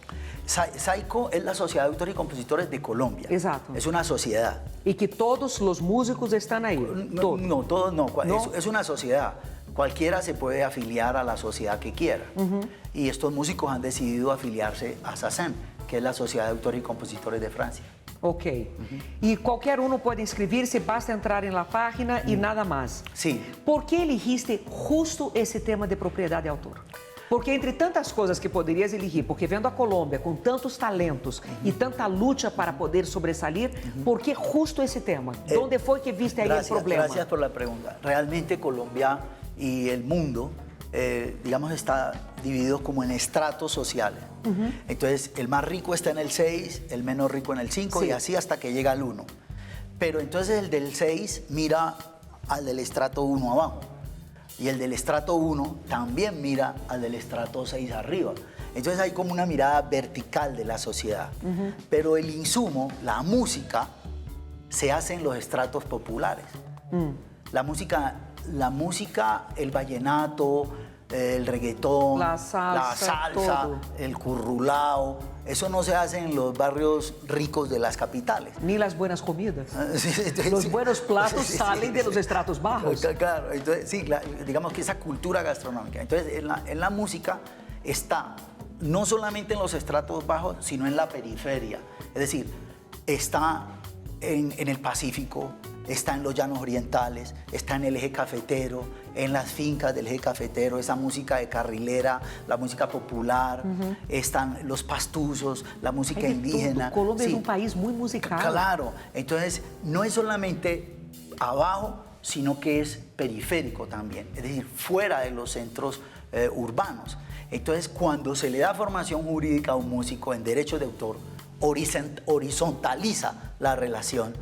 Saico es la Sociedad de Autores y Compositores de Colombia. Exacto. Es una sociedad. Y que todos los músicos están ahí. No, todos no. Es una sociedad. Cualquiera se puede afiliar a la sociedad que quiera. Y estos músicos han decidido afiliarse a SACEM, que es la Sociedad de Autores y Compositores de Francia. Ok. Y cualquier uno puede inscribirse, basta entrar en la página y nada más. Sí. ¿Por qué elegiste justo ese tema de propiedad de autor? Porque entre tantas coisas que poderias elegir, porque vendo a Colômbia com tantos talentos e tanta luta para poder sobresalir, ¿por qué justo ese tema? ¿Dónde fue que viste ahí el problema? Gracias por la pregunta. Realmente Colombia y el mundo, digamos, está dividido como en estratos sociales. Entonces, el más rico está en el 6, el menos rico en el 5 y así hasta que llega al 1. Pero entonces el del 6 mira al del estrato 1 abajo. Y el del estrato 1 también mira al del estrato 6 arriba. Entonces hay como una mirada vertical de la sociedad. Pero el insumo, la música, se hace en los estratos populares. La música, el vallenato, el reggaetón, la salsa, todo. El currulao, eso no se hace en los barrios ricos de las capitales. Ni las buenas comidas. Entonces, los buenos platos salen de los estratos bajos. Claro, entonces sí, digamos que esa cultura gastronómica. Entonces en la música está no solamente en los estratos bajos, sino en la periferia. Es decir, está en el Pacífico, está en los Llanos Orientales, está en el eje cafetero, en las fincas del eje cafetero, esa música de carrilera, la música popular, están los pastuzos, la música indígena. Colombia es un país muy musical. Claro, entonces no es solamente abajo, sino que es periférico también, es decir, fuera de los centros urbanos. Entonces, cuando se le da formación jurídica a un músico en derechos de autor, horizontaliza la relación,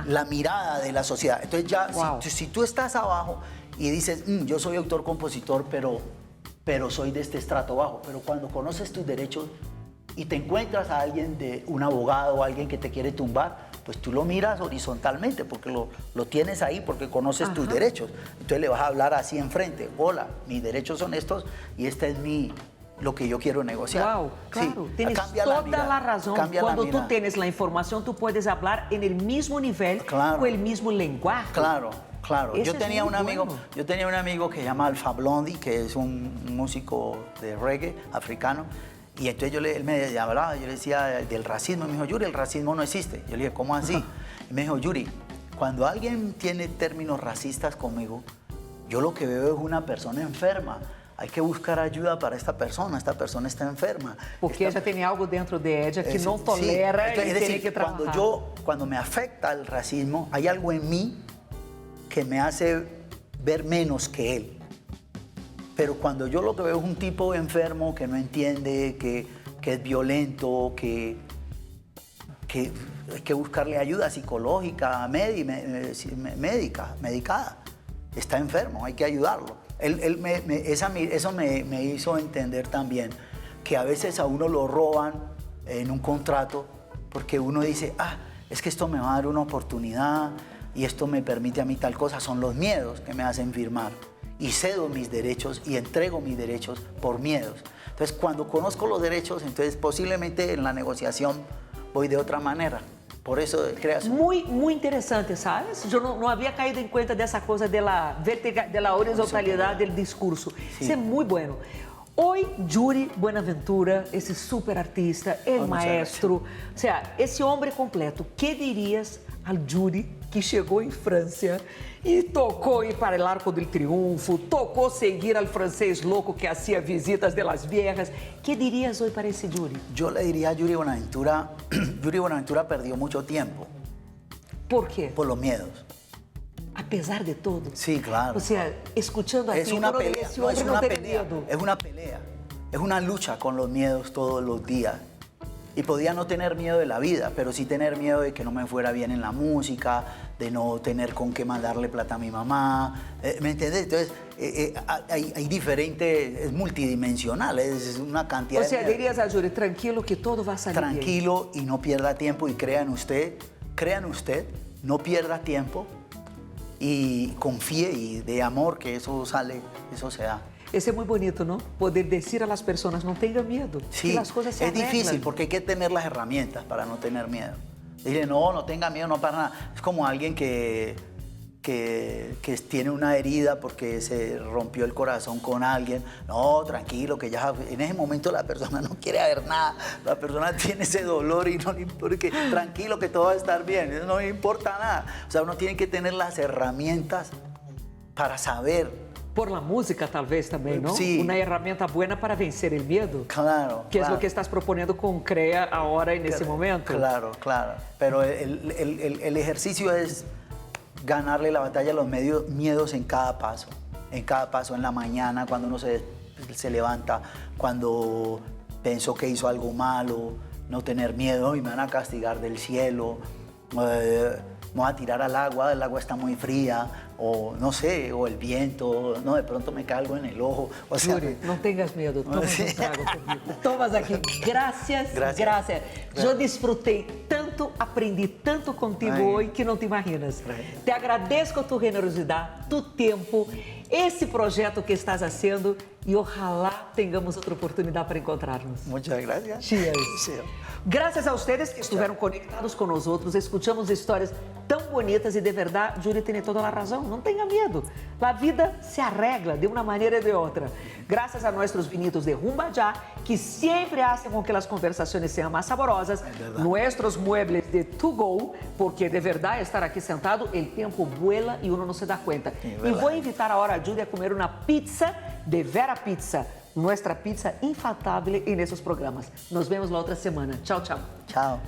la mirada de la sociedad. Entonces ya, si tú estás abajo y dices, yo soy autor-compositor, pero soy de este estrato bajo, pero cuando conoces tus derechos, y te encuentras a alguien, un abogado o alguien que te quiere tumbar, pues tú lo miras horizontalmente porque lo tienes ahí, porque conoces tus derechos. Entonces le vas a hablar así enfrente. Hola, mis derechos son estos y esta es lo que yo quiero negociar. Wow, claro, sí, tienes toda la razón. Cuando tú tienes la información, tú puedes hablar en el mismo nivel, con el mismo lenguaje. Claro. Claro, yo tenía un amigo que se llama Alpha Blondy, que es un músico de reggae africano, y entonces él me hablaba, yo le decía del racismo, y me dijo, Yuri, el racismo no existe. Yo le dije, ¿cómo así? Y me dijo, Yuri, cuando alguien tiene términos racistas conmigo, yo lo que veo es una persona enferma. Hay que buscar ayuda para esta persona está enferma. Porque ella tiene algo dentro de ella que no tolera y tiene que trabajar. Cuando me afecta el racismo, hay algo en mí que me hace ver menos que él. Pero cuando yo lo que veo es un tipo enfermo que no entiende, que es violento, que hay que buscarle ayuda psicológica, medicada. Está enfermo, hay que ayudarlo. Eso me hizo entender también que a veces a uno lo roban en un contrato porque uno dice, es que esto me va a dar una oportunidad y esto me permite a mí tal cosa. Son los miedos que me hacen firmar y cedo mis derechos y entrego mis derechos por miedos. Entonces, cuando conozco los derechos, entonces posiblemente en la negociación voy de otra manera. Por eso creas. Muy interesante, ¿sabes? Yo no había caído en cuenta de esa cosa de la horizontalidad del discurso. Sí. Eso es muy bueno. Hoy, Yuri Buenaventura, ese super artista, el maestro, o sea, ese hombre completo, ¿qué dirías al Yuri que chegou em França e tocou ir para o Arco do Triunfo, tocou seguir al francés louco que hacía visitas de las viejas? ¿Qué dirías hoy para ese Yuri? Yo le diría a Yuri Buenaventura, Yuri Buenaventura perdió mucho tiempo. ¿Por qué? Por los miedos. A pesar de todo. Sí, claro. O sea, escuchando a ti, es una pelea, es una lucha con los miedos todos los días. Y podía no tener miedo de la vida, pero sí tener miedo de que no me fuera bien en la música, de no tener con qué mandarle plata a mi mamá. ¿Me entiendes? Entonces, hay diferentes, es multidimensional, es una cantidad de... O sea, dirías a Yuri, tranquilo que todo va a salir bien. Tranquilo y no pierda tiempo y crean usted, no pierda tiempo y confíe y de amor que eso sale, eso se da. Eso es muy bonito, ¿no? Poder decir a las personas, no tengan miedo, sí, que las cosas se arreglan. Es difícil porque hay que tener las herramientas para no tener miedo. Dile, no tenga miedo, no para nada. Es como alguien que tiene una herida porque se rompió el corazón con alguien. No, tranquilo, que ya en ese momento la persona no quiere ver nada. La persona tiene ese dolor y no le importa, tranquilo que todo va a estar bien, no le importa nada. O sea, uno tiene que tener las herramientas para saber. Por la música, talvez, também, não? Sí. Uma ferramenta boa para vencer o medo. Claro. Que é o que estás propondo com CREA agora, nesse momento. Claro. Pero el ejercicio es ganarle la batalla a los miedos en cada paso. En la mañana, cuando uno se levanta, cuando pensó que hizo algo malo, no tener miedo y me van a castigar del cielo. Me voy a tirar al agua, el agua está muy fría, o no sé, o el viento, no, de pronto me cae algo en el ojo. O sea, Yuri, no tengas miedo, toma un trago conmigo. Tomas aquí. Gracias. Yo disfrutei tanto, aprendi tanto contigo hoy que não te imaginas. Te agradezco tu generosidade, tu tempo, esse projeto que estás haciendo e ojalá tengamos outra oportunidade para encontrarnos. Muchas gracias. Cheers. Gracias a ustedes que estuvieron conectados con nosotros, escuchamos historias tão bonitas y de verdad, Yuri tiene toda la razón, no tenga miedo. La vida se arregla de una manera y de otra. Gracias a nuestros vinitos de Rumba Ya, que siempre hacen con que las conversaciones sean más saborosas, nuestros muebles de To Go, porque de verdad estar aquí sentado, el tiempo vuela y uno no se da cuenta. Y voy a invitar ahora a Yuri a comer una pizza de Vera Pizza. Nuestra pizza infaltable en esos programas. Nos vemos la otra semana. Chao, chao. Chao.